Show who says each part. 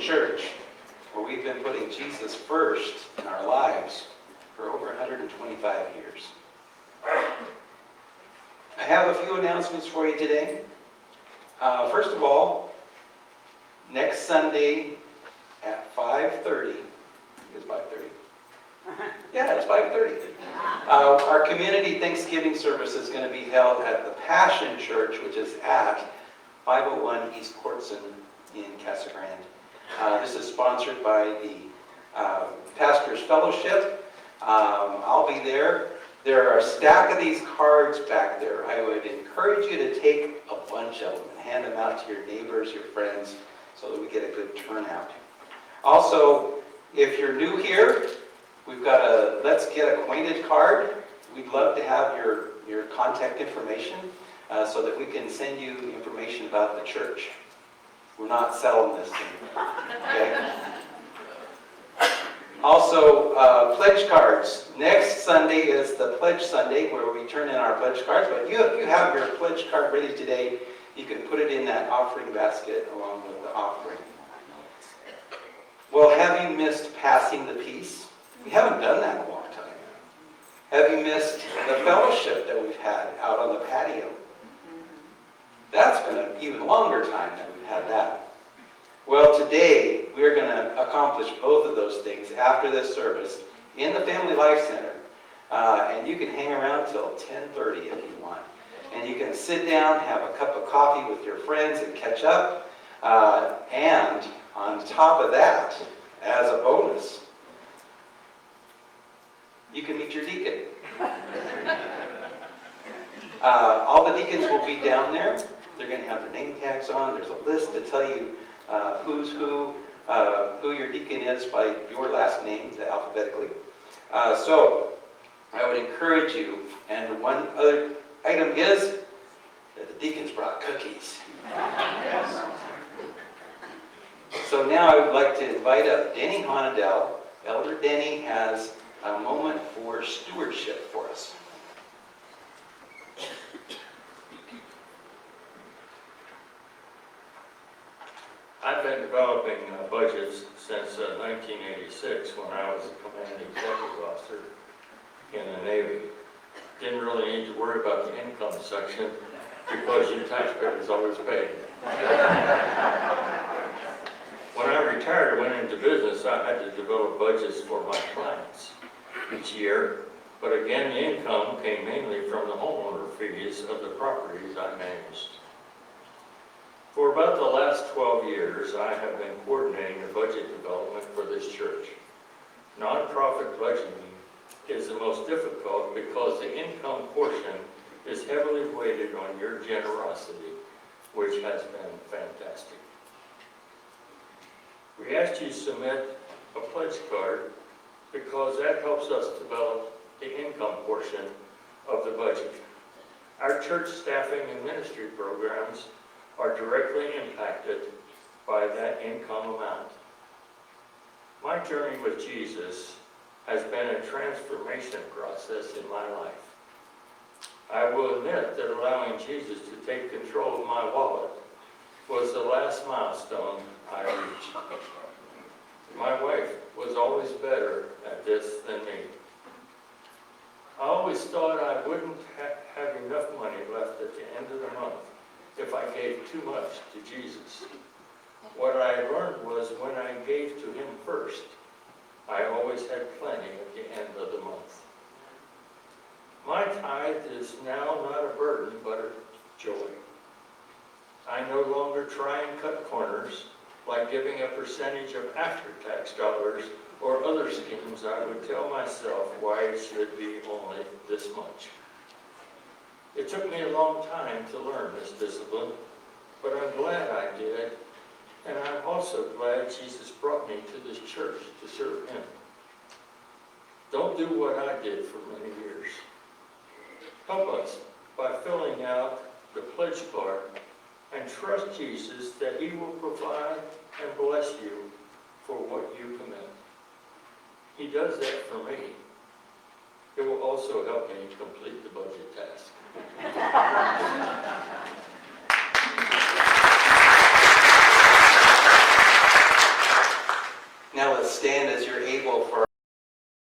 Speaker 1: church where we've been putting Jesus first in our lives for over 125 years. I have a few announcements for you today. First of all, next Sunday at 5:30, it's 5:30. Yeah, it's 5:30. Our community Thanksgiving service is going to be held at the Passion Church, which is at 501 East Courtson in Casa Grande. This is sponsored by the Pastor's Fellowship. I'll be there. There are a stack of these cards back there. I would encourage you to take a bunch of them and hand them out to your neighbors, your friends, so that we get a good turnout. Also, if you're new here, we've got a Let's Get Acquainted card. We'd love to have your contact information so that we can send you information about the church. We're not selling this thing. Okay? Also, pledge cards. Next Sunday is the Pledge Sunday where we turn in our pledge cards. But if you have your pledge card ready today, you can put it in that offering basket along with the offering. Well, have you missed passing the peace? We haven't done that in a long time. Have you missed the fellowship that we've had out on the patio? That's been an even longer time that we've had that. Well, today we're going to accomplish both of those things after this service in the Family Life Center. And you can hang around till 10:30 if you want. And you can sit down, have a cup of coffee with your friends and catch up. And on top of that, as a bonus, you can meet your deacon. All the deacons will be down there. They're going to have their name tags on. There's a list to tell you who's who your deacon is by your last name, alphabetically. So I would encourage you. And one other item is that the deacons brought cookies. So now I would like to invite up Denny Honadell. Elder Denny has a moment for stewardship for us.
Speaker 2: I've been developing budgets since 1986 when I was a commanding executive officer in the Navy. Didn't really need to worry about the income section because you taxpayers always paid. When I retired and went into business, I had to develop budgets for my clients each year. But again, the income came mainly from the homeowner fees of the properties I managed. For about the last 12 years, I have been coordinating the budget development for this church. Nonprofit budgeting is the most difficult because the income portion is heavily weighted on your generosity, which has been fantastic. We asked you to submit a pledge card because that helps us develop the income portion of the budget. Our church staffing and ministry programs are directly impacted by that income amount. My journey with Jesus has been a transformation process in my life. I will admit that allowing Jesus to take control of my wallet was the last milestone I reached. My wife was always better at this than me. I always thought I wouldn't have enough money left at the end of the month if I gave too much to Jesus. What I learned was when I gave to him first, I always had plenty at the end of the month. My tithe is now not a burden, but a joy. I no longer try and cut corners like giving a percentage of after-tax dollars or other schemes. I would tell myself why it should be only this much. It took me a long time to learn this discipline, but I'm glad I did, and I'm also glad Jesus brought me to this church to serve him. Don't do what I did for many years. Help us by filling out the pledge card and trust Jesus that he will provide and bless you for what you commit. He does that for me. It will also help me complete the budget task.
Speaker 1: stand